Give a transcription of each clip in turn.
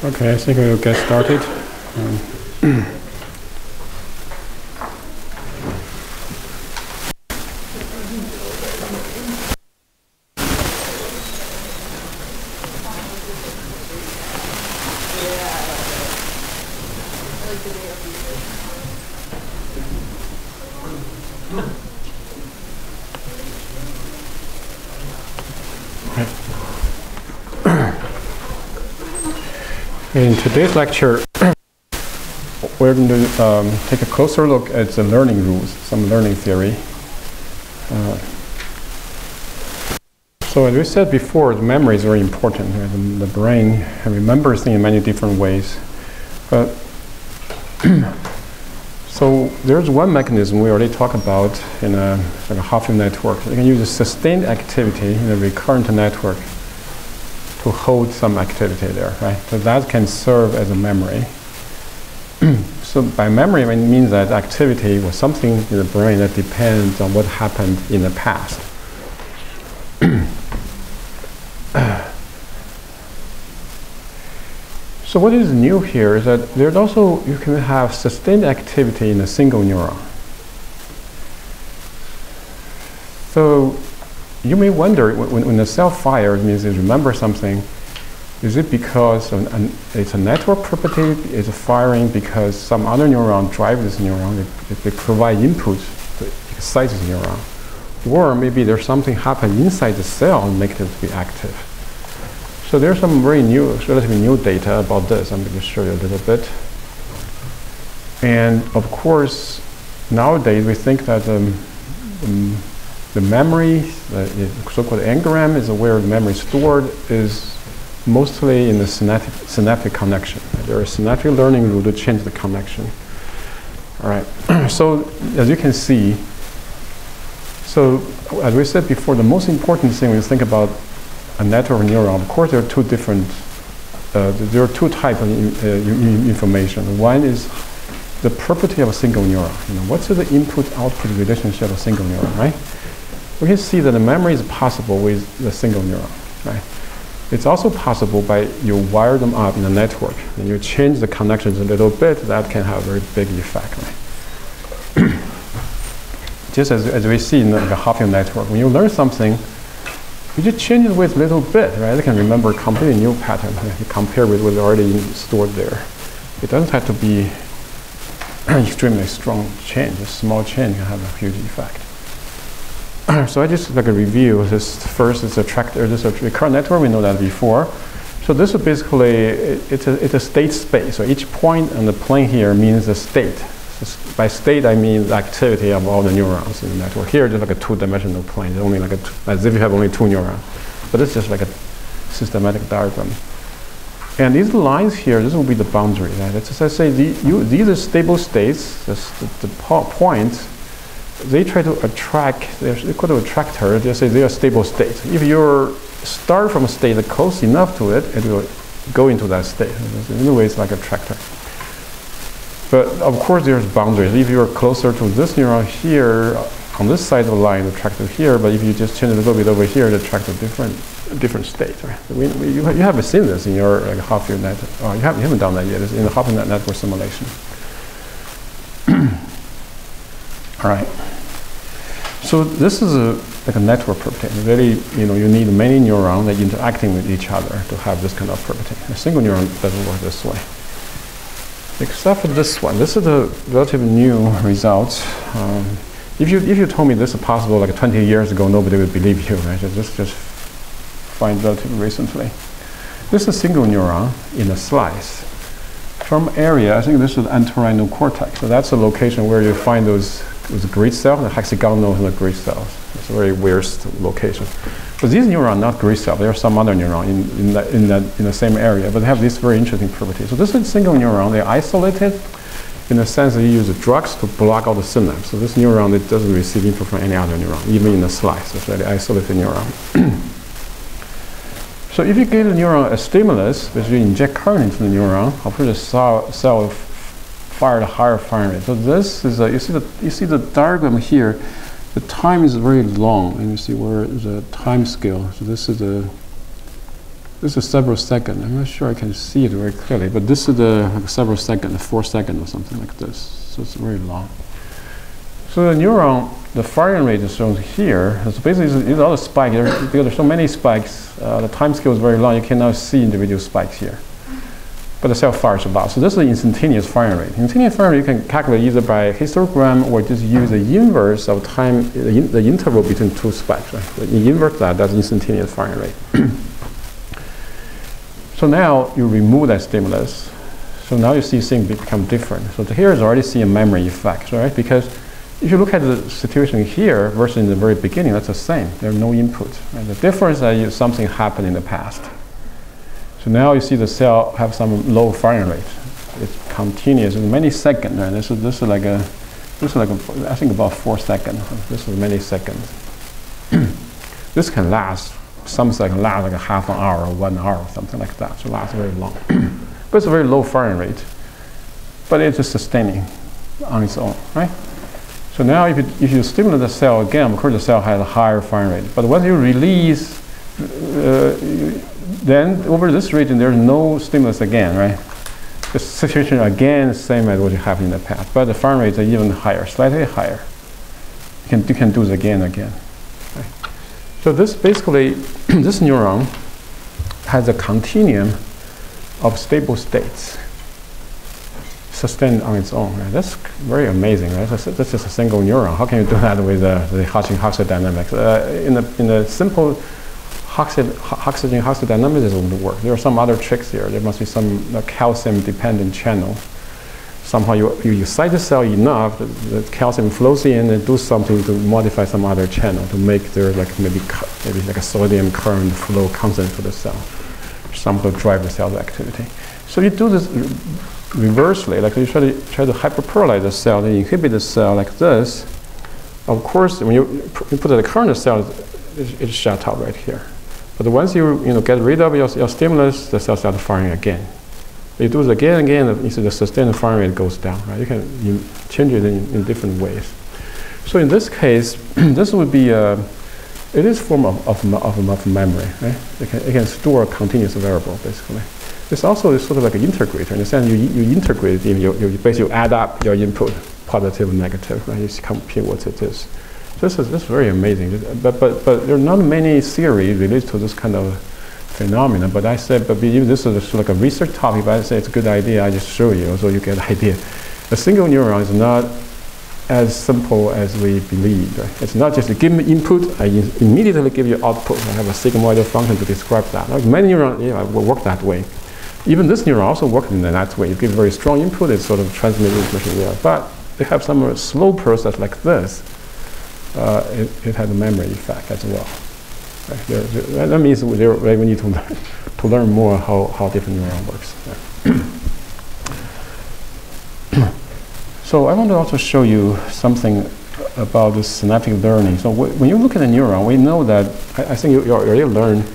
Okay, I think we'll get started. In today's lecture, we're going to take a closer look at the learning rules, some learning theory. So as we said before, the memory is very important. Right? The brain remembers things in many different ways. But so there's one mechanism we already talked about in like a half-wave network. You can use a sustained activity in a recurrent network to hold some activity there, right? So that can serve as a memory. So by memory, it means that activity was something in the brain that depends on what happened in the past. So what is new here is that there's also, you can have sustained activity in a single neuron. So you may wonder, when the cell fires, it means it remembers something. Is it because it's a network property? Is it firing because some other neuron drives this neuron? They provide input to excite this neuron. Or maybe there's something happen inside the cell and make it to be active. So there's some very new, relatively new data about this. I'm going to show you a little bit. And of course, nowadays we think that the memory, the so-called engram, is where the memory is stored, is mostly in the synaptic connection. There is synaptic learning rule to change the connection. All right. So as you can see, so as we said before, the most important thing when you think about a network of neurons, of course, there are two different. There are two types of information. One is the property of a single neuron. What's the input-output relationship of a single neuron, right? We can see that the memory is possible with the single neuron, right? It's also possible by you wire them up in a network and you change the connections a little bit. That can have a very big effect, right? Just as we see in the half-wave network, when you learn something, you just change it with a little bit, right? You can remember a completely new pattern. Right? You compare with what's already stored there. It doesn't have to be an extremely strong change. A small change can have a huge effect. So I just like a review. This first is a tractor. This is a recurrent network. We know that before. So this is basically it's a state space. So each point on the plane here means a state. So by state I mean the activity of all the neurons in the network. Here it's like a two-dimensional plane. It's only like as if you have only two neurons. But it's just like a systematic diagram. And these lines here, this will be the boundary. Right? As I say, these are stable states. The points. They try to attract, they're called an attractor, they say they are stable states. If you start from a state close enough to it, it will go into that state. In a way, it's like a attractor. But of course, there's boundaries. If you're closer to this neuron here, on this side of the line, the attractor here, but if you just change it a little bit over here, it attracts a different state. Right? You haven't seen this in your half-wave net. Oh, you haven't done that yet. It's in the half-wave network simulation. All right. So this is like a network property. Really, you need many neurons that interacting with each other to have this kind of property. A single neuron doesn't work this way. Except for this one. This is a relatively new result. If you told me this is possible like 20 years ago, nobody would believe you. Right? Just find relatively recently. This is a single neuron in a slice. From area, I think this is the entorhinal cortex. So that's the location where you find those grid cells, the hexagonal and the grid cells. It's a very weird location. But these neurons are not grid cells. There are some other neurons in the same area, but they have this very interesting property. So this is a single neuron. They're isolated in the sense that you use drugs to block all the synapse. So this neuron, it doesn't receive input from any other neuron, even in the slice. It's a very isolated neuron. So if you give the neuron a stimulus, which you inject current into the neuron, of course the cell fire at a higher firing rate. So this is you see the diagram here. The time is very long, and you see where the time scale. So this is this is several seconds. I'm not sure I can see it very clearly, but this is like several seconds, 4 seconds or something like this. So it's very long. So the neuron, the firing rate is shown here. So basically, these are all the spikes. Because there's so many spikes, the time scale is very long. You cannot see individual spikes here. But the cell fires a lot. So this is the instantaneous firing rate. Instantaneous firing rate you can calculate either by histogram or just use the inverse of time, the interval between 2 spikes. Right? You invert that, that's instantaneous firing rate. So now you remove that stimulus. So now you see things become different. So here is already see a memory effect, right? Because if you look at the situation here versus in the very beginning, that's the same. There's no input. Right? The difference is something happened in the past. So now you see the cell have some low firing rate. It's continuous in many seconds. Right? This is like I think about 4 seconds. This is many seconds. This can last. Some can last like a half an hour or 1 hour, something like that. So it lasts very long. But it's a very low firing rate. But it's just sustaining on its own, right? So now if you stimulate the cell again, of course the cell has a higher firing rate. But once you release, then over this region there's no stimulus again, right? The situation again is the same as what you have in the past, but the firing rates are even higher, slightly higher. You can do it again and again. Right? So this basically, this neuron has a continuum of stable states sustained on its own. Right? That's very amazing, right? That's just a single neuron. How can you do that with the oxygen dynamics? In the simple oxygen dynamics, it wouldn't work. There are some other tricks here. There must be some calcium-dependent channel. Somehow you excite the cell enough, the calcium flows in and do something to modify some other channel to make there like maybe like a sodium current flow constant for the cell, somehow drive the cell's activity. So you do this reversely, like you try to hyperpolarize the cell, then you inhibit the cell like this. Of course, when you put the current in the cell, it's shut out right here. But once you get rid of your stimulus, the cell starts firing again. You do it again and again, you see the sustained firing rate goes down. Right? You change it in different ways. So in this case, this would be it is a form of memory. Right? It can store a continuous variable basically. This also is sort of like an integrator in the sense you integrate it. You basically add up your input, positive and negative. Right? You compute what it is. This is very amazing. But there are not many theories related to this kind of phenomena. But I said, but this is like a research topic. But I say it's a good idea. I just show you so you get an idea. A single neuron is not as simple as we believe. Right? It's not just give me input, I immediately give you output. I have a sigmoidal function to describe that. Like many neurons will work that way. Even this neuron also works in that way. You give very strong input, it sort of transmits information there. But they have some slow process like this. It has a memory effect as well. Right? That means we need to learn more how different neuron works. Yeah. So I want to also show you something about this synaptic learning. So when you look at a neuron, we know that, I think you already learned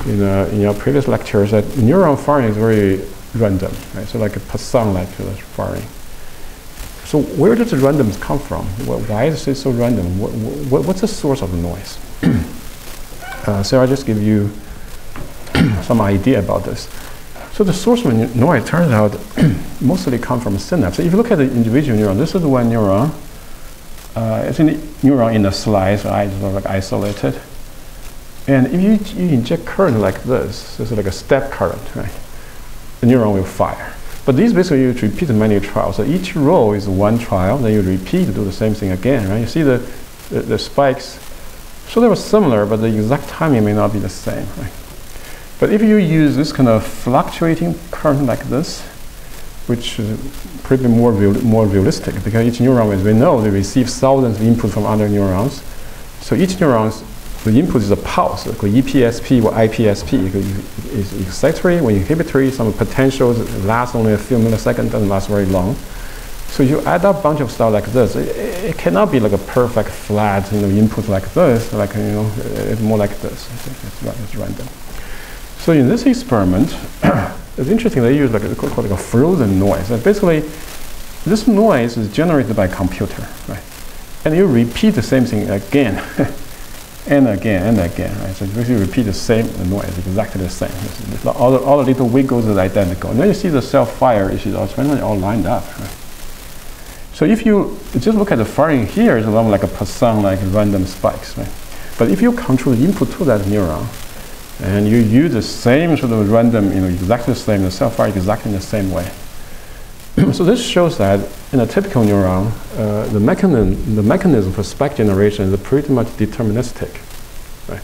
in your previous lectures that neuron firing is very random. Right? So like a Poisson-like firing. So where does the randomness come from? Why is it so random? What's the source of the noise? So I'll just give you some idea about this. So the source of noise turns out mostly comes from synapse. So if you look at the individual neuron, this is one neuron. It's a neuron in a slice, right? It's like isolated. And if you inject current like this is like a step current, right? The neuron will fire. But these basically you repeat many trials. So each row is one trial, then you repeat to do the same thing again, right? You see the spikes. So they were similar, but the exact timing may not be the same, right? But if you use this kind of fluctuating current like this, which is pretty more realistic, because each neuron, as we know, they receive thousands of input from other neurons. So each neuron, the input is a pulse, like EPSP or IPSP. Is excitatory, when inhibitory, some potentials last only a few milliseconds, doesn't last very long. So you add up a bunch of stuff like this. It cannot be like a perfect flat input like this. Like it's more like this. It's random. So in this experiment, it's interesting. They use like a frozen noise. And basically, this noise is generated by a computer, right? And you repeat the same thing again. and again, right? So if you repeat the same noise, exactly the same. All the little wiggles are identical. And then you see the self-fire issues all lined up, right? So if you just look at the firing here, it's almost like a passant, like random spikes, right? But if you control the input to that neuron, and you use the same sort of random, exactly the same, the self-fire exactly in the same way. So this shows that in a typical neuron, the mechanism for spike generation is pretty much deterministic. Right?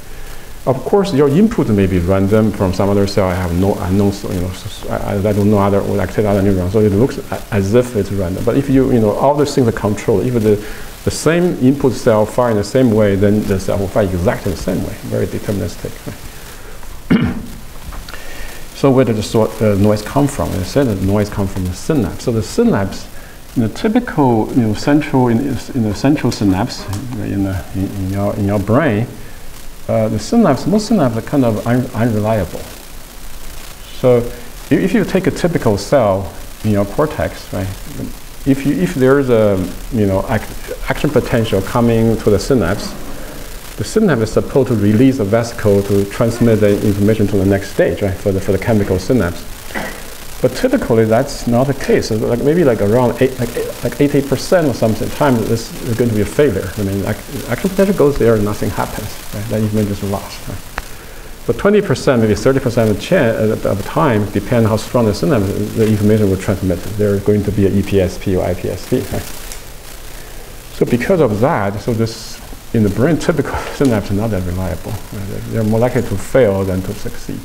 Of course, your input may be random from some other cell. I have no unknown, I don't know other neurons, so it looks as if it's random. But if all these things are controlled, if the same input cell fire in the same way, then the cell will fire exactly the same way, very deterministic. Right? So where did the noise come from? I said that the noise comes from the synapse. So the synapse, in the typical, central synapse in your brain, most synapses are kind of unreliable. So if you take a typical cell in your cortex, right? If there's a action potential coming to the synapse is supposed to release a vesicle to transmit the information to the next stage, right? For the chemical synapse. But typically that's not the case. So maybe around 80% or something times this is going to be a failure. I mean, action potential goes there and nothing happens. Right? That information is lost. Right? But 20%, maybe 30% of the time, depending how strong the synapse, the information will transmit. There's going to be an EPSP or IPSP. Right? So because of that, so this in the brain, typical synapse are not that reliable. Right? They're more likely to fail than to succeed.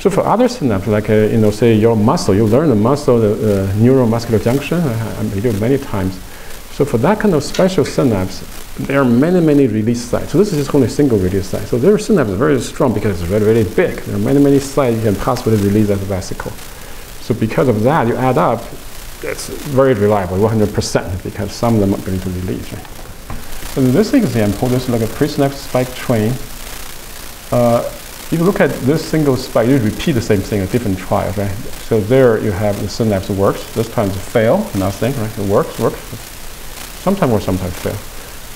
So for other synapses, like say your muscle, you learn the muscle, the neuromuscular junction. I did it many times. So for that kind of special synapse, there are many release sites. So this is just only a single release site. So their synapse is very strong because it's very big. There are many sites you can possibly release as a vesicle. So because of that, you add up, it's very reliable, 100%, because some of them are going to release. Right? So in this example, this is like a presynaptic spike train. If you look at this single spike, you repeat the same thing in different trials, right? So there you have the synapse works. This time it fail, nothing, right? It works. Sometimes works, sometimes fail.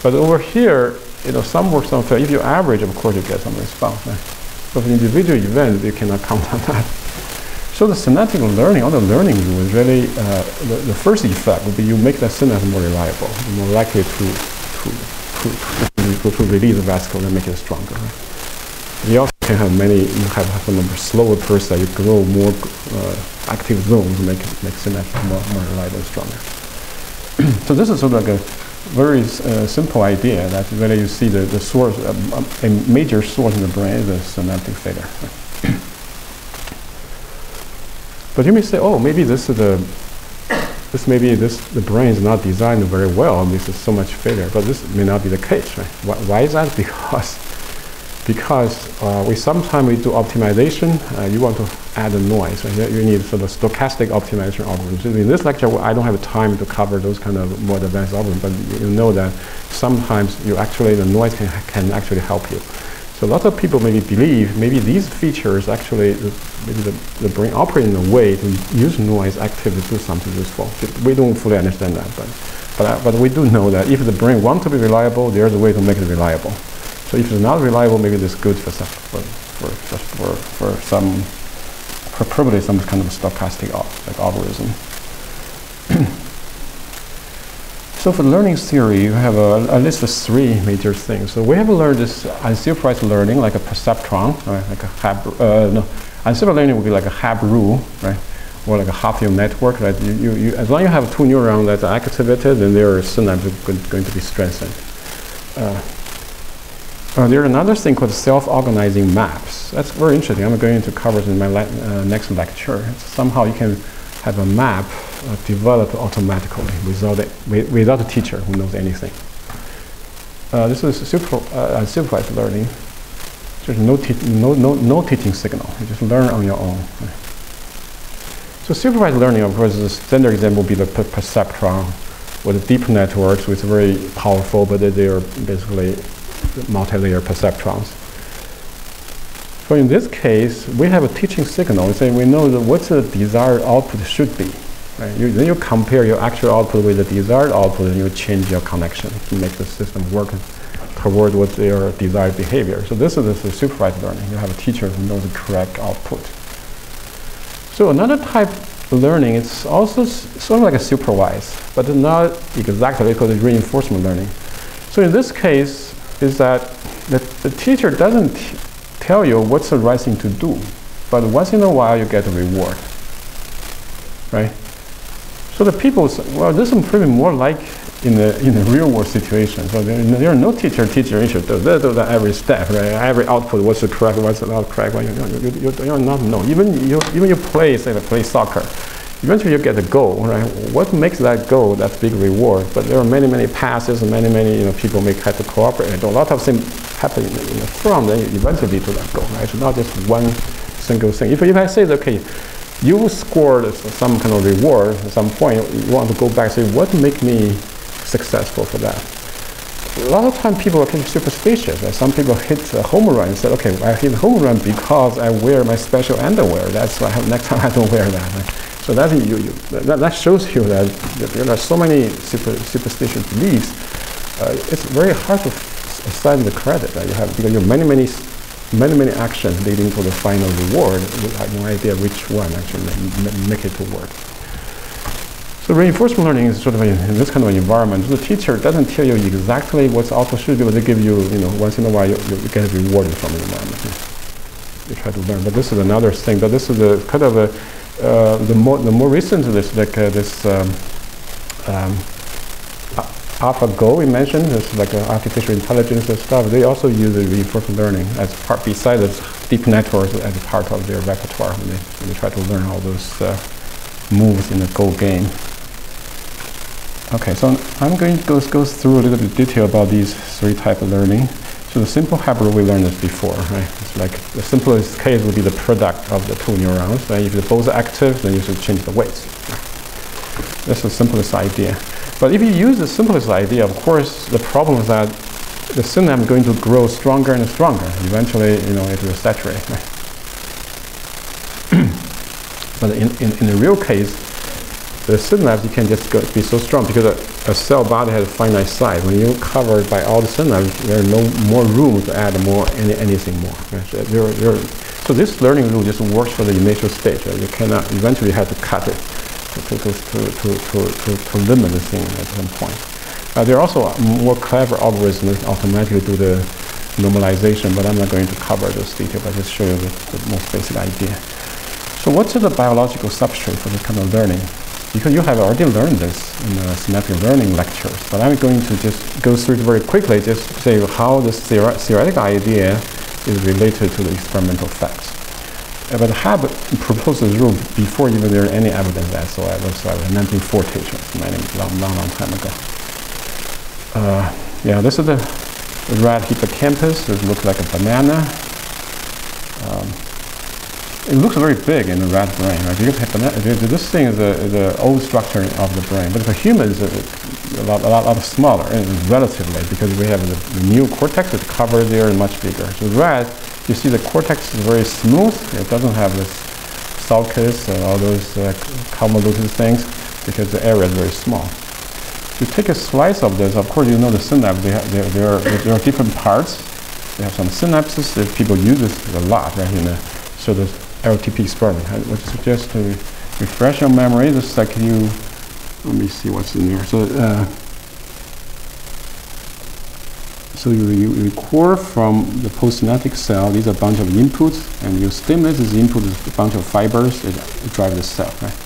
But over here, some work, some fail. If you average, of course, you get some response, right? But for individual events, you cannot count on that. So the synaptic learning, all the learning was really, the first effect would be you make that synapse more reliable, more likely to release the vesicle and make it stronger. Right? You also can have you have some slower person, you grow more active zones to make synapse more reliable and stronger. So this is sort of like a very simple idea that really you see the source, a major source in the brain is a synaptic failure. But you may say, oh, maybe the brain is not designed very well, and this is so much failure. But this may not be the case, right? Why is that? Because we sometimes do optimization. You want to add a noise. Right? You need sort of stochastic optimization algorithms. In this lecture, I don't have time to cover those kind of more advanced algorithms, but you know that sometimes the noise can actually help you. So lots of people maybe believe these features actually, maybe the brain operates in a way to use noise actively to do something useful. We don't fully understand that, but we do know that if the brain wants to be reliable, there's a way to make it reliable. So if it's not reliable, maybe it's good for probably some kind of stochastic algorithm. So for learning theory, you have a list of 3 major things. So we have learned this unsupervised learning, like a perceptron, right? Like a unsupervised learning would be like a Hab rule, right? Or like a Hopfield network, right? As long as you have 2 neurons that are activated, then their synapse is going to be strengthened. There's another thing called self-organizing maps. That's very interesting. I'm going to cover it in my next lecture. Somehow you can have a map developed automatically without a teacher who knows anything. This is supervised learning. There's no teaching signal. You just learn on your own. Right? So supervised learning, of course, the standard example would be the perceptron or the deep networks, which are very powerful, but they are basically multi-layer perceptrons. So in this case, we have a teaching signal. We know that what the desired output should be. Right? Then you compare your actual output with the desired output, and you change your connection to make the system work toward what their desired behavior. So this is the supervised learning. You have a teacher who knows the correct output. So another type of learning, it's also sort of like a supervised, but not exactly because it's reinforcement learning. So in this case, is that the teacher doesn't tell you what's the right thing to do, but once in a while you get a reward, right? So the people say, well, this is pretty more like in the real world situation. So there are no teacher should do that every step, right? Every output, what's the correct, what's not correct. Well, you not know. Even you play, say, play soccer. Eventually you get a goal, right? What makes that goal that big reward? But there are many passes and many people may have to cooperate. And a lot of things happen in the front, then you eventually lead to that goal, right? It's not just one single thing. If I say, okay, you scored some kind of reward at some point, you want to go back and say, what make me successful for that? A lot of times people are kind of superstitious. Right? Some people hit a home run and say, okay, I hit a home run because I wear my special underwear. That's why next time I don't wear that. Right? So that shows you that there are so many superstitious beliefs. It's very hard to assign the credit that you have, because you have many actions leading to the final reward. You have no idea which one actually make it to work. So reinforcement learning is sort of in this kind of environment. The teacher doesn't tell you exactly what the output should be, but they give you, once in a while you get rewarded from the environment. You try to learn. But this is another thing. But this is a kind of the more recent this AlphaGo we mentioned. This is like artificial intelligence and stuff. They also use the reinforcement learning as part, besides the deep networks, as a part of their repertoire when they try to learn all those moves in the Go game. Okay, so I'm going to go through a little bit of detail about these three types of learning. So the simple hybrid, we learned this before, right? It's like the simplest case would be the product of the two neurons. Right? If they're both active, then you should change the weights. That's the simplest idea. But if you use the simplest idea, of course, the problem is that the synapse is going to grow stronger and stronger. Eventually, it will saturate. Right? But in the real case, the synapse, you can just be so strong because a cell body has a finite size. When you're covered by all the synapses, there's no more room to add anything more. Right? So this learning rule just works for the initial stage. Right? You cannot eventually have to cut it to limit the thing at some point. There are also more clever algorithms that automatically do the normalization, but I'm not going to cover those details. I'll just show you the most basic idea. So what's the biological substrate for this kind of learning? Because you have already learned this in the synaptic learning lectures, but I'm going to just go through it very quickly, just to say how this theoretical idea is related to the experimental facts. But Hab proposed this rule before even there any evidence that, so it was in 1940, long time ago. Yeah, this is the rat hippocampus. It looks like a banana. It looks very big in the rat brain, right? This thing is the old structure of the brain, but the human is a lot smaller, and relatively, because we have the new cortex that's covered there and much bigger. So the rat, you see the cortex is very smooth. It doesn't have this sulcus and all those convoluted things because the area is very small. If you take a slice of this, of course you know the synapse. There are different parts. They have some synapses that people use this a lot, right? So the LTP experiment. I would suggest to refresh your memory. Just like let me see what's in there. So you record from the postsynaptic cell. These are a bunch of inputs, and you stimulate this input with a bunch of fibers that drive the cell. Right?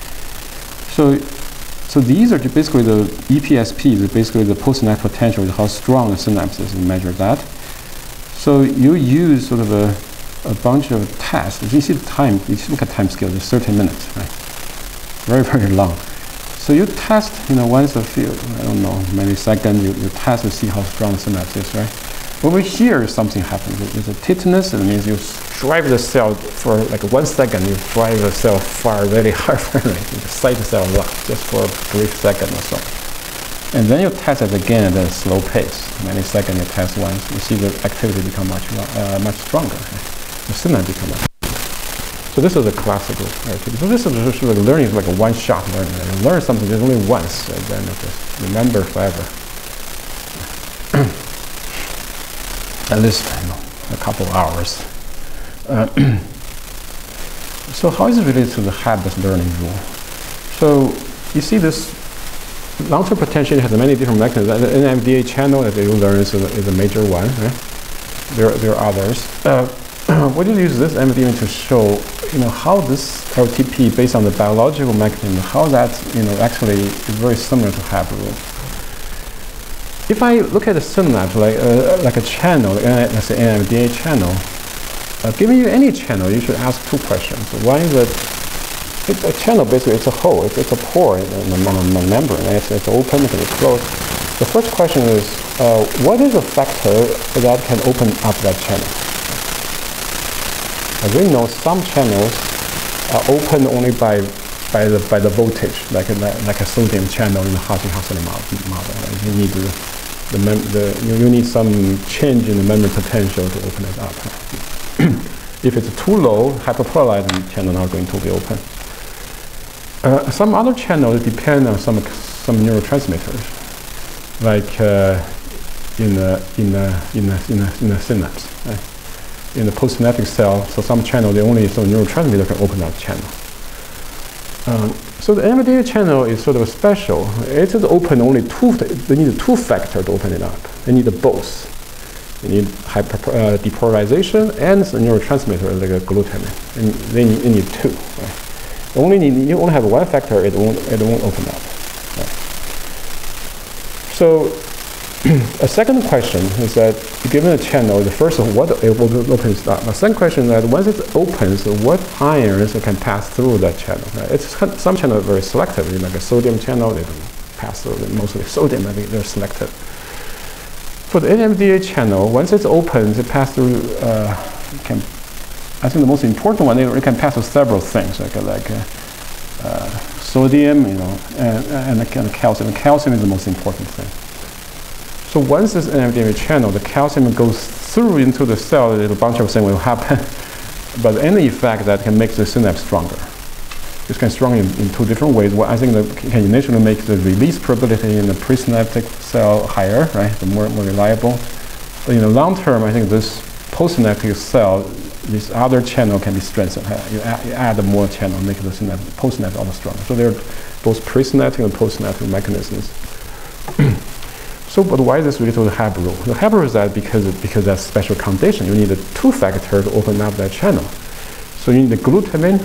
So these are basically the EPSP, basically the postsynaptic potential, how strong the synapse is. You measure that. So you use sort of a bunch of tests. You see the time, you look at time scale, it's 30 minutes, right? Very long. So you test, once a few, I don't know, milliseconds, you test to see how strong the synapse is, right? Over here, something happens. There's a tetanus, and it means you drive the cell for like 1 second, you drive the cell far very hard, right? You excite the cell a lot, just for a brief second or so. And then you test it again at a slow pace. Milliseconds, you test once, you see the activity become much stronger. Right? The synapse become much. So this is a classical activity. So this is like learning is like a one-shot learning. You learn something just only once, and then you just remember forever. at least a couple of hours. So how is it related to the habit learning rule? So you see this long-term potential has many different mechanisms. The NMDA channel that you learn is a major one. Right? There are others. What do you use this NMDA to show? How this LTP, based on the biological mechanism, how that actually is very similar to habit rule. If I look at a synapse like a channel, let's say NMDA channel, giving you any channel, you should ask two questions. One is that a channel basically it's a hole, it's a pore in the membrane. It's open, it can be closed. The first question is, what is a factor that can open up that channel? As we know, some channels are open only by the voltage, like a sodium channel in the Hodgkin model. Right? You need you need some change in the membrane potential to open it up. If it's too low, hyperpolarized channel not going to be open. Some other channels depend on some neurotransmitters, like in the synapse, right? In the postsynaptic cell. So some channel, only some neurotransmitter can open that channel. So the NMDA channel is sort of special. It is open only they need two factors to open it up. They need both. They need depolarization and a neurotransmitter like a glutamine. And they need two. Right? You only have one factor, it won't open up. Right? So a second question is that given a channel, the first of what it will open it up. The second question is that once it opens, what ions can pass through that channel? Right? Some channels are very selective, like a sodium channel, they don't pass through. Mostly sodium, I think they're selective. For the NMDA channel, once it's open, it passes through. I think the most important one, it can pass through several things, like sodium, and calcium. And calcium is the most important thing. So once this NMDA channel, the calcium goes through into the cell, a bunch of things will happen. But any effect that can make the synapse stronger. It can strong in two different ways. Well, I think that can initially make the release probability in the presynaptic cell higher, right? The more reliable. But in the long term, I think this postsynaptic cell, this other channel can be strengthened. You add more channel, make the postsynaptic also stronger. So there are both presynaptic and postsynaptic mechanisms. So, but why is this related to the habit rule? The habit rule is that because that's special condition, you need a two factor to open up that channel. So you need the glutamine.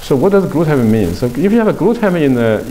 So what does glutamine mean? So if you have a glutamine in the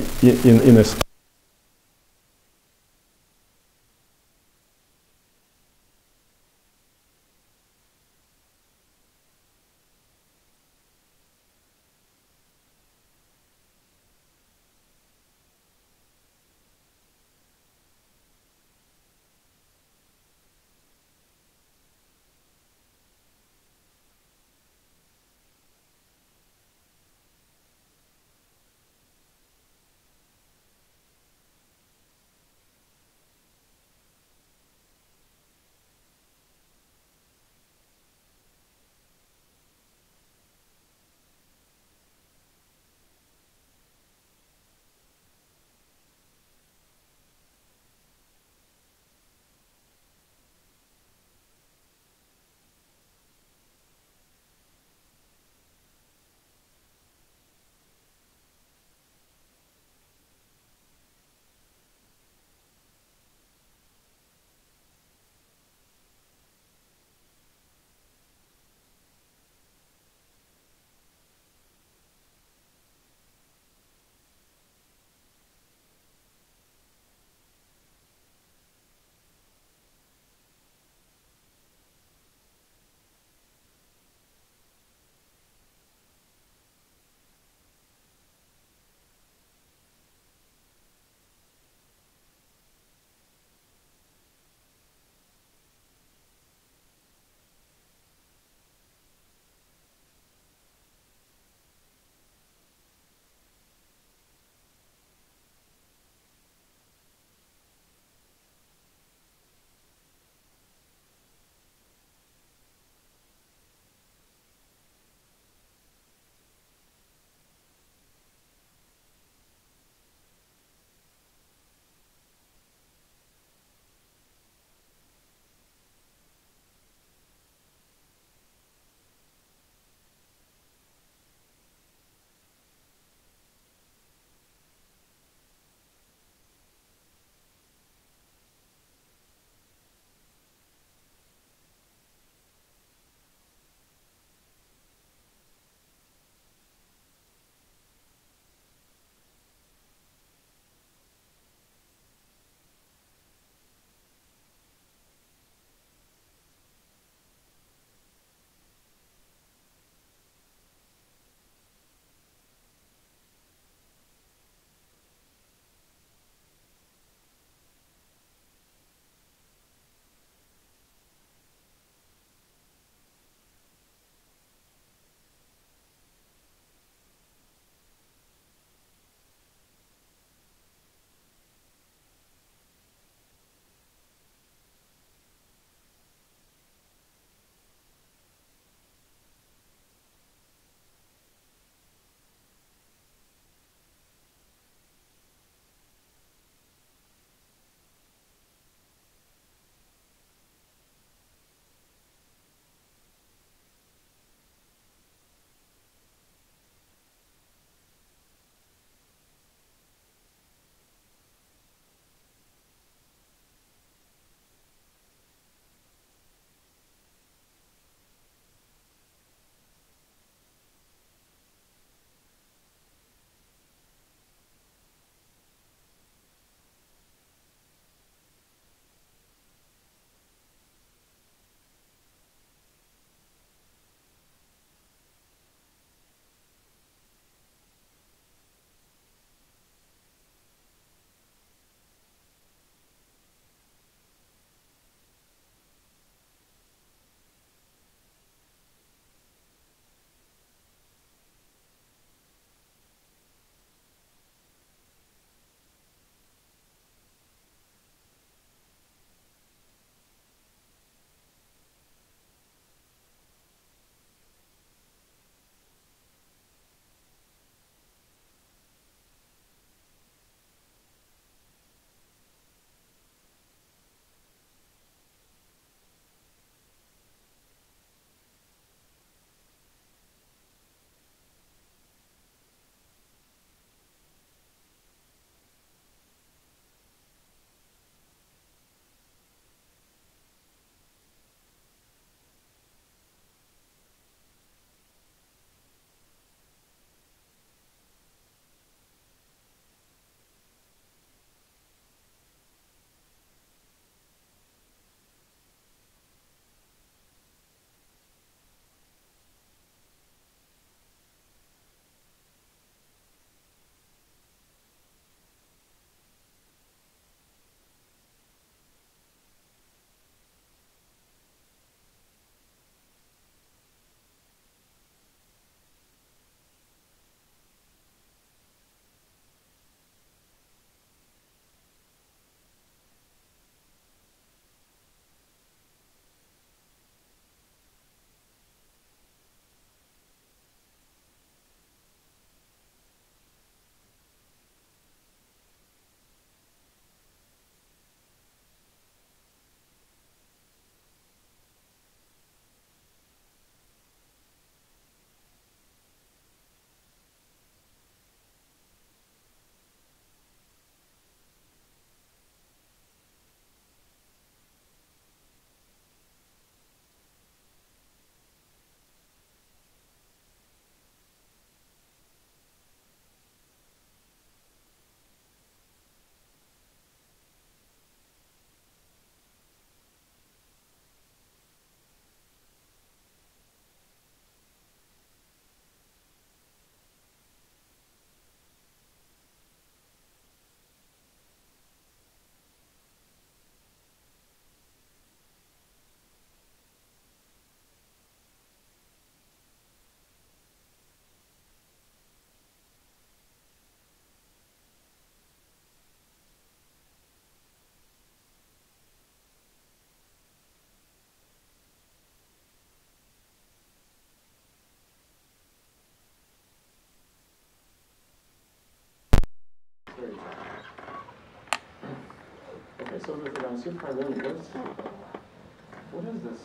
So with the supine learning, what is this?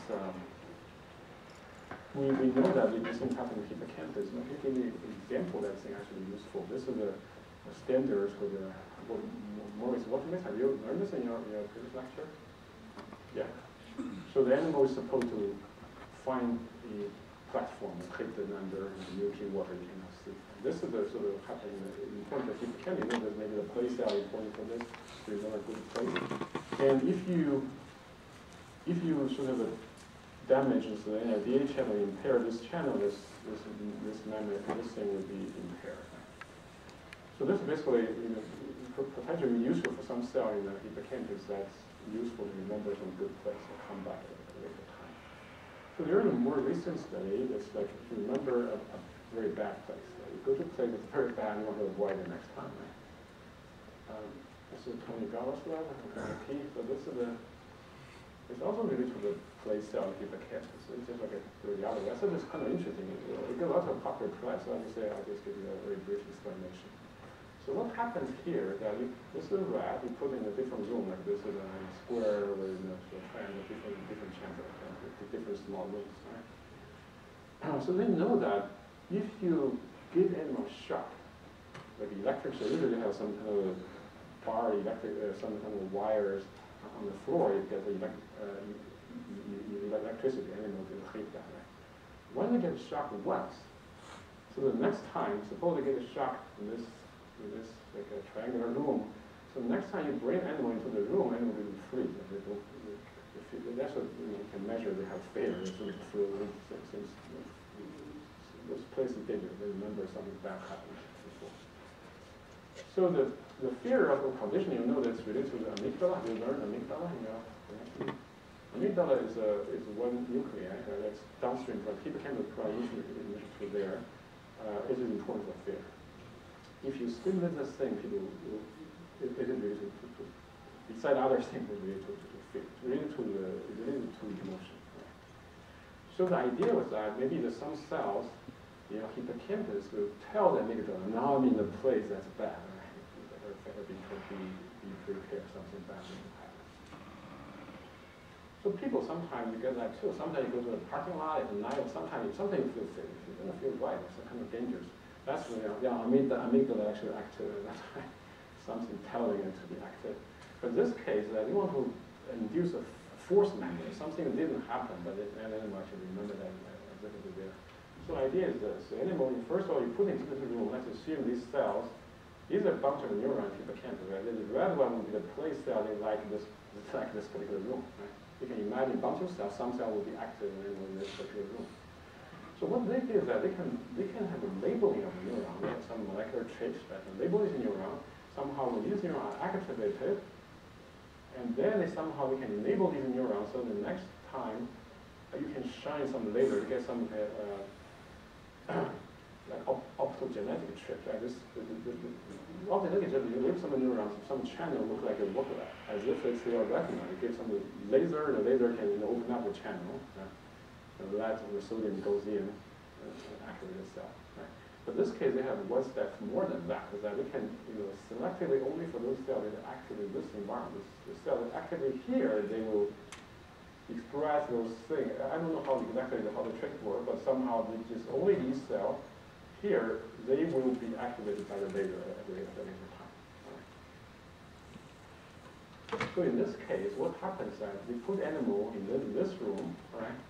We know that this thing happens in hippocampus. I can give you an example that's actually useful. This is a standard for the Morris watermix. Have you learned this in your previous lecture? Yeah. So the animal is supposed to find the platform, hit it under, and using water you cannot see. This is the sort of happening in point of hippocampus. You know that maybe the place cell is important for this, so you know a good place. And if you sort of damage the NADH channel, impair this channel, this memory, this thing would be impaired. So this is basically potentially useful for some cell in the hippocampus that's useful to remember some good place and come back at a later time. So there is a more recent study that's like if you remember a very bad place. You go to a place that's very bad and you want to avoid it next time, right? This is Tony Gallo's lab, so this is it's also related to the place cell in hippocampus. So it's just like a radiology. I said it's kind of interesting. It gets lots of popular press, so I'll just give you a very brief explanation. So what happens here, that this is a rat, you put in a different room, like this is a square with a triangle, different chambers, different small rooms, right? So they know that if you give animal shock, like electric, so usually have some kind of bar, some kind of wires on the floor, you get the electricity, animal will hit that, right? When they get shocked once, so the next time, suppose they get a shock in this like a triangular room. So next time you bring animal into the room, animal will freeze. That's what you can measure. They have fear. So since those places they remember something bad happened before. So the fear of a condition, you know, that's related to the amygdala. You learn amygdala, you know. Amygdala is one nuclei that's downstream from hippocampus usually to there. It is important for fear. If you stimulate this thing, it is related to beside other things, it's related to fear. It's related to emotion. Right? So the idea was that maybe there's some cells, hippocampus will tell the amygdala, now I'm in a place that's bad. Right? Better be prepared, something bad will happen. So people sometimes you get that too. Sometimes you go to a parking lot at night, sometimes something you feel safe. If you don't feel right, it's kind of dangerous. That's the amygdala actually active at that time. Something telling it to be active. But in this case, they want to induce a force memory, something that didn't happen, but the animal actually remember that as if it was there. So the idea is this. The animal, first of all, you put into the room, let's assume these cells, these are a bunch of neurons in the hippocampus, right? The red one would be the place cell, they like this particular room, right? You can imagine a bunch of cells, some cell will be active in this particular room. So what they do is that they can have a labeling of a neuron. They have some molecular traits that label this neuron. Somehow when these neurons are activated, and then they can enable these neurons so the next time you can shine some laser, you get some like optogenetic trick. Right? Optogenetic trick, you leave some neurons, some channel look like as if it's your retina. You give some laser, the laser can open up the channel. Right? And that the sodium goes in and activate the cell. Right? But in this case, they have one step more than that, is that they can, selectively only for those cells that are active in this environment. The cells that activate here, they will express those things. I don't know how the trick works, but somehow just only these cells here, they will be activated by the laser at a later time. Right? So in this case, what happens is that we put animal in this room, right?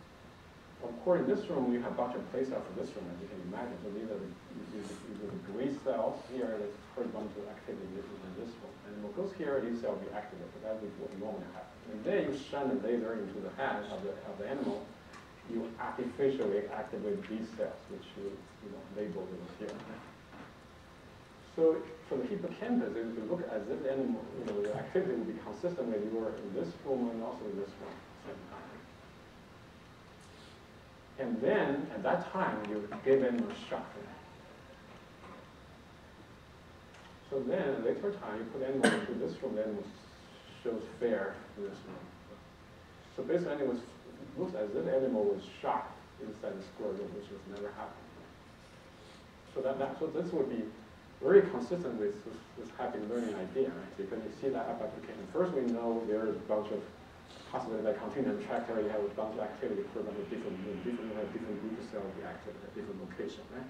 Of course, in this room, you have a bunch of play cells for this room, as you can imagine. So these are the gray cells here that correspond to activity in this room. And what goes here, these cells will be activated. That is what normally happens. And then you shine a laser into the head of the animal. You artificially activate these cells, which you label them here. So for the hippocampus, it will look as if the animal, the activity will be consistent when you were in this room and also in this room at the same time. And then, at that time, you give animal a shock. So then, at a later time, you put animal into this room, the animal shows fear in this room. So basically, it looks as if the animal was shocked inside the square room, which has never happened. So so this would be very consistent with this happy learning idea, right? Because you see that app application. First, we know there's a bunch of possibly like container tracker, you have a bunch of activity for a bunch of different group of cells be active at different location, right?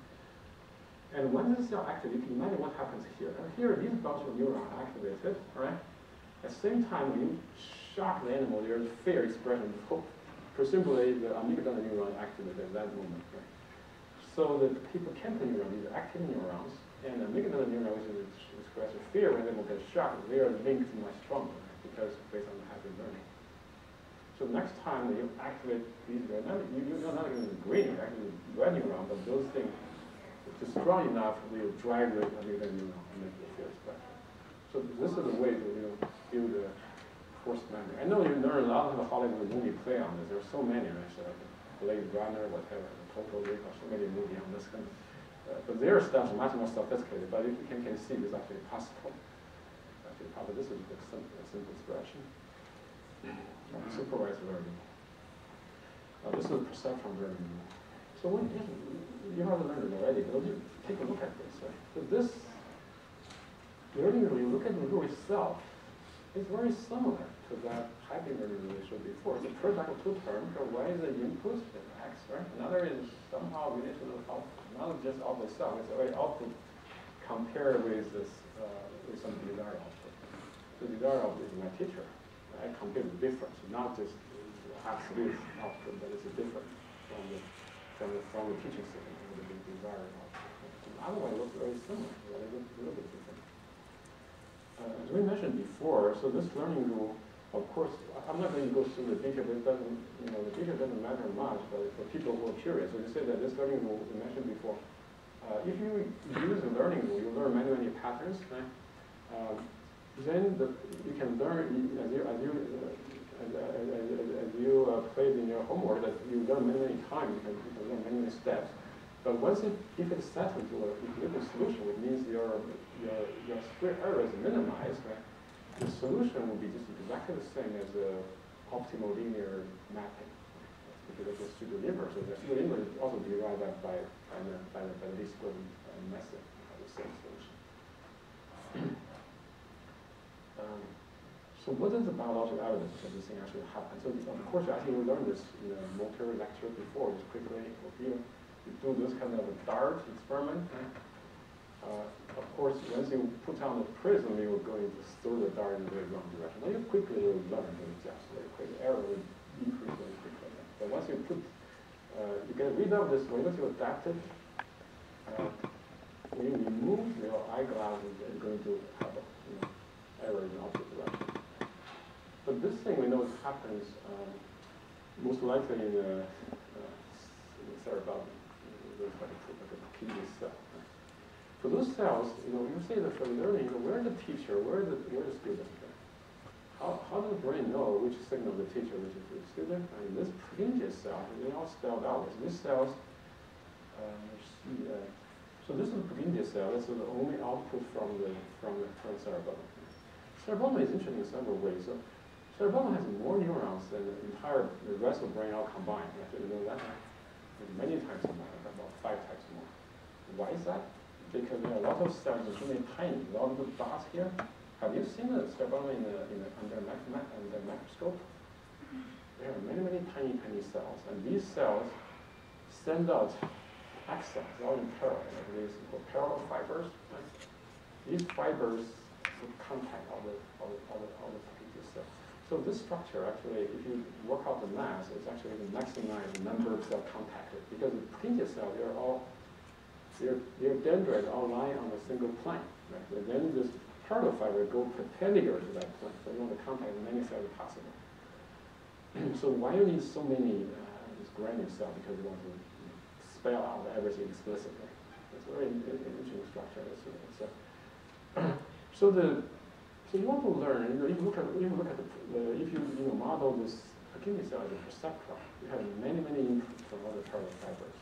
And when this cell activates, you can imagine what happens here. And here, these bunch of neurons are activated, right? At the same time, when you shock the animal, there's fear expression. Presumably, the amygdala neuron activated at that moment, right? So the hippocampal neuron, these are active neurons, and the amygdala neuron, which expresses fear when the animal gets shocked, they are linked much stronger, right? Because based on the happy learning. So next time you activate these, you're not going to green, you're actually red neuron, but those things, if it's strong enough, they will drive the amygdala neuron and make the fear expression. So this is a way to build a forced memory. I know you learn a lot of the Hollywood movie play on this. There are so many, actually, like Blade Runner, whatever, Total Recall, so many movies on this kind of. But their stuff is much more sophisticated. But you can see it's actually possible. Actually, probably this is a simple expression. Supervised learning. This is perceptual learning. So when you have learned it already, but you take a look at this, right? So this learning, when you look at the rule itself, it's very similar to that happy learning we showed before. It's a product of two terms. So one is the input, X, right? Another is somehow related to the output. Not just output itself, it's already output compared with this with some desired output. The desired output is my teacher. I compare the difference, not just absolute output, but it's a difference from the teaching system with the desired output. Otherwise, it looks very similar. It looks a little bit different. As we mentioned before, so this learning rule, of course, I'm not going to go through the detail, but it doesn't, the detail doesn't matter much, but for people who are curious, so you say that this learning rule we mentioned before, if you use the learning rule, you learn many patterns, right? Then you can learn as you played in your homework that you learn many times, you can learn many steps. But if it's settled to an equilibrium solution, which means your square error is minimized, right? The solution will be just exactly the same as the optimal linear mapping, because it's a pseudo-inverse. So the pseudo-inverse is also derived by the least square method of the same solution. So what is the biological evidence that this thing actually happens? So of course, I think we learned this in a motor lecture before, just quickly here. You do this kind of a dart experiment. Of course, once you put on the prism, you will go into throw the dart in the wrong direction. Then you quickly will learn to adjust very quickly. Error will decrease very quickly. But once you you get rid of this, once you adapt it, when you remove your eyeglasses, it's going to have error in the opposite direction. But this thing we know it happens most likely in the cerebellum. There's like a kidney cell. Right? For those cells, you say that for learning, where's the teacher, where's the student? Right? How does the brain know which signal the teacher, which is the student? I mean, this Purkinje cell, they're all spelled out. These cells, so this is the Purkinje cell. This is the only output from the cerebellum. Cerebellum is interesting in several ways. So cerebellum has more neurons than the rest of the brain all combined. You actually know that. Many times more, about 5 times more. Why is that? Because there are a lot of cells, there's really tiny, a lot of the dots here. Have you seen the cerebellum under the microscope? There are many tiny cells, and these cells send out axons all in parallel. These called parallel fibers. Right? These fibers contact all the cells. So this structure, actually, if you work out the mass, it's actually to maximize the number of cell contacted. Because the Purkinje cells, their dendrites all lie on a single plane. Right? And then this parallel fiber go perpendicular to that plane. So you want to contact as many cells as possible. So why you need so many this granular cell? Because you want to spell out everything explicitly. It's a very interesting structure. So you want to learn. If you model this Purkinje cell as a perceptron, you have many inputs from other parallel fibers.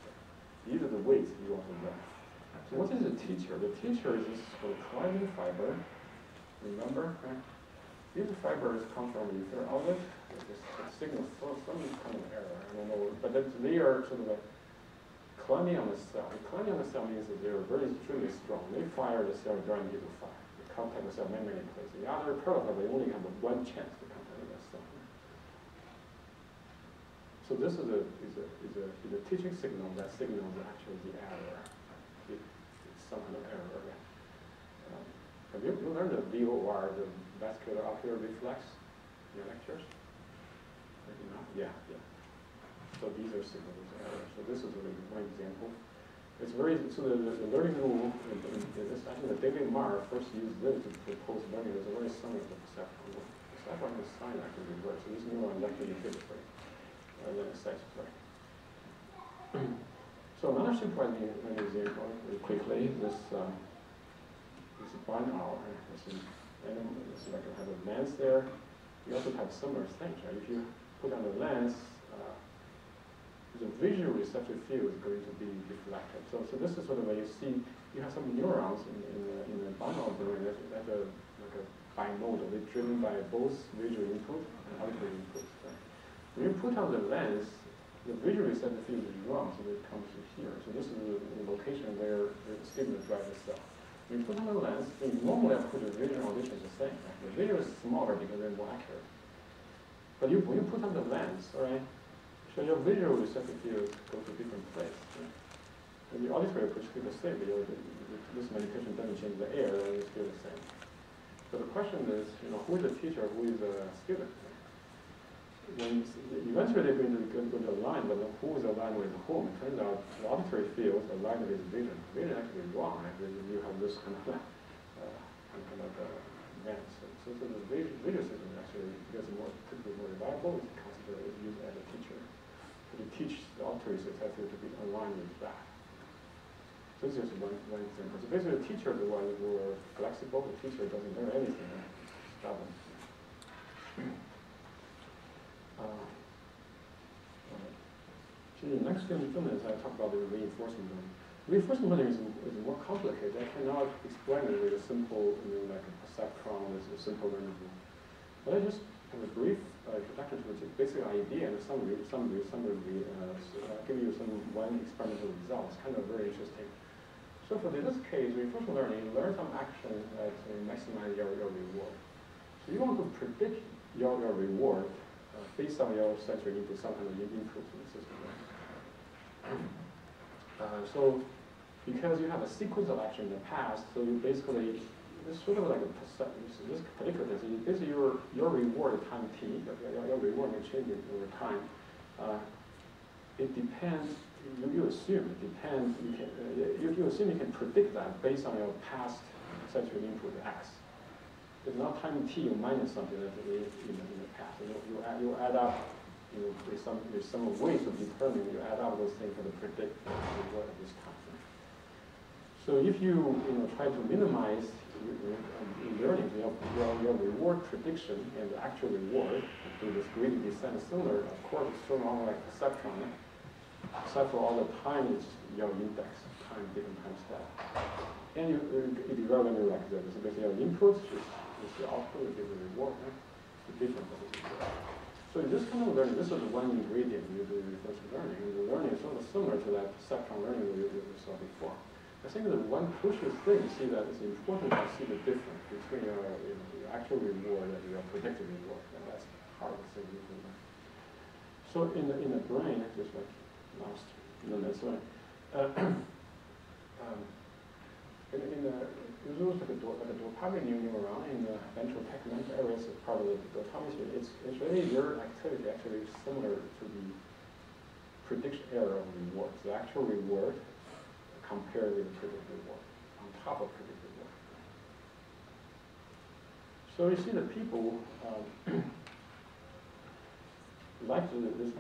These are the weights you want to learn. So what is the teacher? The teacher is this collagen fiber. Remember, right? These fibers come from ether outlet. This signal some kind of error. I don't know, but they are sort of Cloning on the cell. Cloning on the cell means that they're very extremely strong. They fire the cell during to fire. They contact the cell many places. The other protocol, they only have one chance to contact the cell. So this is a teaching signal. That signal is actually the error. It's some kind of error. Have you learned the VOR, the vascular ocular reflex, in your lectures? Maybe not. Yeah. So these are signals of error. So this is one example. It's very, so the learning rule, in this, I think that David Marr first used this to propose learning. It's very similar to the perceptual rule. The perceptual is sign actually reverse. So this neuron actually inhibitory rather than excitatory. So another supervising example, very quickly, this is one hour. This is like I have a lens there. You also have similar things, right? If you put on the lens, the visual receptive field is going to be deflected. So this is sort of where you see you have some neurons in the binaural brain that like a bimodal. They're driven by both visual input and auditory input. Right? When you put on the lens, the visual receptive field is wrong, so it comes to here. So this is the location where the stimulus drives the cell. When you put on the lens, normally I put the visual audition is the same. Right? The visual is smaller because they're more accurate. But when you put on the lens, all right, so your visual receptive field goes to a different place. Right? And the auditory approach is the same. This medication doesn't change the air, it's still the same. So the question is, who is the teacher, who is the student? When eventually they're going to align, but who is aligned with whom? It turns out the auditory field is aligned with vision. Vision actually is wrong. Actually, you have this kind of event. So the visual system actually, because it's typically more reliable, is considered used as a teacher. To teach the auditory receptor to be aligned with that. So this is one example. So basically the teacher is the one who are flexible, the teacher doesn't learn anything, stubborn. So the next few minutes I talk about the reinforcement learning. Reinforcement learning is more complicated. I cannot explain it with a simple, like a perceptron, a simple learning rule. But I just have a brief introduction to the basic idea and some give you one experimental result. It's kind of very interesting. So for this case, reinforcement learning, you learn some action that maximize your reward. So you want to predict your reward based on your sensory input, some kind of input in the system. Right? So because you have a sequence of action in the past, so you basically, it's sort of like a perception. This particular case, basically your reward time t, your reward may change over time. It depends. You assume it depends. You assume you can predict that based on your past sensory input x. It's not time t you minus something that in the past. You add up. There's some ways to determine. You add up those things to predict the reward at this time. So if you try to minimize learning your reward prediction and the actual reward to this gradient descent similar, of course, it's sort of like perceptron. Except for all the time, it's your index, different time step. And you develop a like that. So basically your input is the output, it gives a reward. Right? The difference. So in this kind of learning, this is one ingredient you do reinforcement learning. And the learning is sort of similar to that perceptron learning we saw before. I think the one crucial thing to see that it's important to see the difference between your actual reward and your predicted reward. And that's hard to say. So in the brain, just like last, that's right. There's also like a dopamine neuron in the ventral tegmental areas as part of the dopamine. It's really your activity actually similar to the prediction error of rewards. The actual reward compared with the predicted reward, on top of predicted reward. So you see that people like this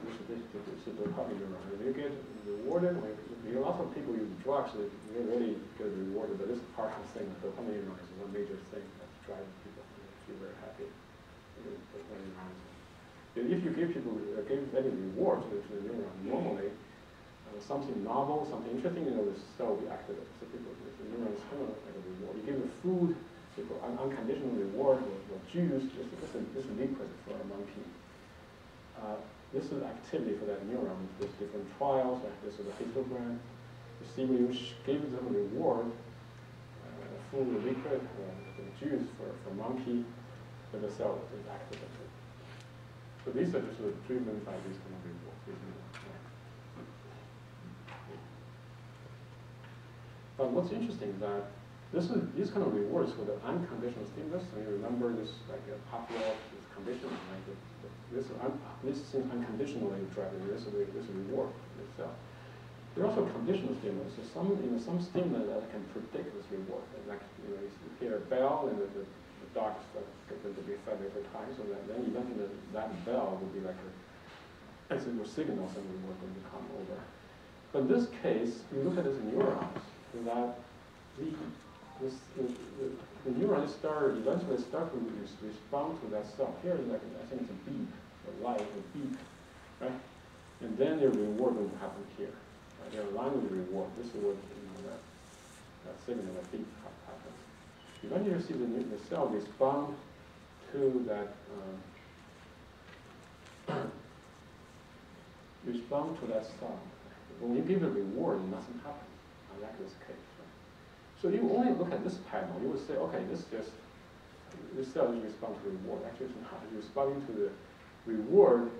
dopamine neuron. You get rewarded. Lots of people use drugs that they really get rewarded, but this is part of the thing. The dopamine neuron is one major thing that's driving people to feel very happy. If you give any reward to the neuron, normally something novel, something interesting, the cell will be activated. So people, the neuron is kind of like a reward. You give them food, unconditional reward, or juice, just a liquid for a monkey. this is activity for that neuron. There's different trials. Like this is a histogram. You see, when you give them reward, food, liquid, the juice for monkey, then the cell is activated. So these are just sort of driven by these kind of rewards. But what's interesting is that these kind of rewards for the unconditional stimulus. So you remember this, like a Pavlov, this condition, like this seems unconditionally driving this reward itself. There are also conditional stimulus. So some stimulus that can predict this reward. Like you hear a bell and the dogs get them to be fed every time. So then eventually that bell will be like a signal some reward going to come over. But in this case, you look at this neurons, that the neurons eventually start to respond to that cell. Here is like, I think it's a beep, a light, a beep, right? And then the reward will happen here. Right? They're aligned with the reward. This is what that signal, that beep happens. Eventually you see the cell respond to that sound. When you give a reward, nothing happens. Like this case, right? So you only look at this panel, you would say, okay, this cell is responding to the reward. Actually, it's not. It's responding to the reward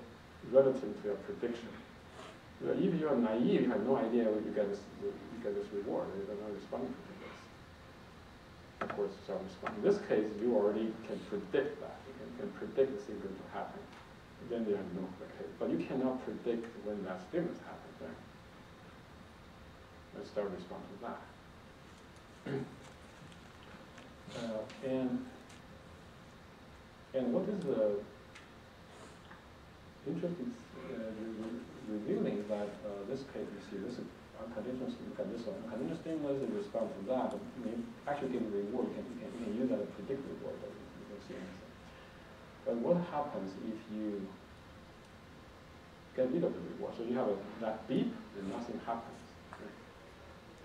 relative to your prediction. But if you are naive, you have no idea when you get this reward. You're not responding to this. Of course, cell respond. In this case, you already can predict that. You can predict the thing going to happen. Then you have no case. But you cannot predict when that stimulus happens, right? Let's start responding to that. And what is the interesting revealing is that this case, you see, this is unconditional. Look at this one. Unconditional stimulus is respond to that. But when you actually give a reward, you can use that to predict the reward, but you don't see anything. But what happens if you get rid of the reward? So you have that beep, and nothing happens. Right?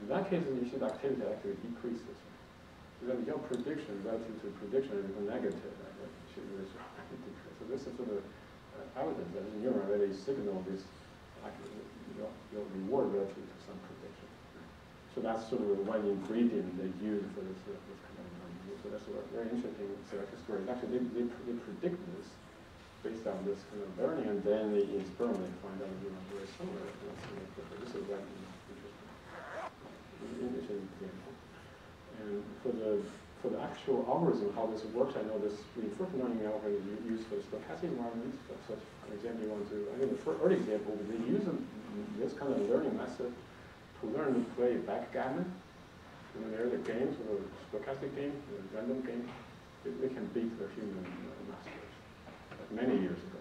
In that case, you see the activity actually decreases. Right? So then your prediction relative to prediction is negative. Right? It should decrease. So this is sort of evidence that the neuron really signal this your reward relative to some prediction. Right? So that's sort of one ingredient they use for this kind of so that's a very interesting selective story. Actually, they predict this based on this kind of learning, and then they experiment and find out very similar. This is very interesting example. And for the actual algorithm, how this works, I know this reinforcement learning algorithm is used for stochastic environments. For such an example you want to, I think the early example, they use this kind of learning method to learn to play backgammon. There's a game, sort of stochastic game, a random game. They can beat the human masters, like many years ago.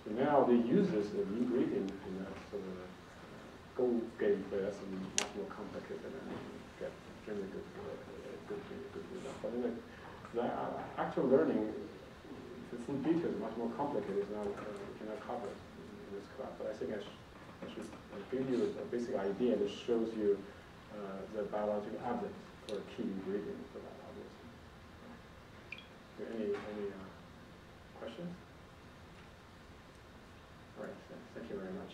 So now they use this as an ingredient in that sort of Go gameplay. That's much more complicated and get generally good result. But in the actual learning, the full detail is much more complicated. It's not cannot cover in this class. But I think I should give you a basic idea that shows you the biological evidence for a key ingredient for that algorithm. Any questions? All right. Thank you very much.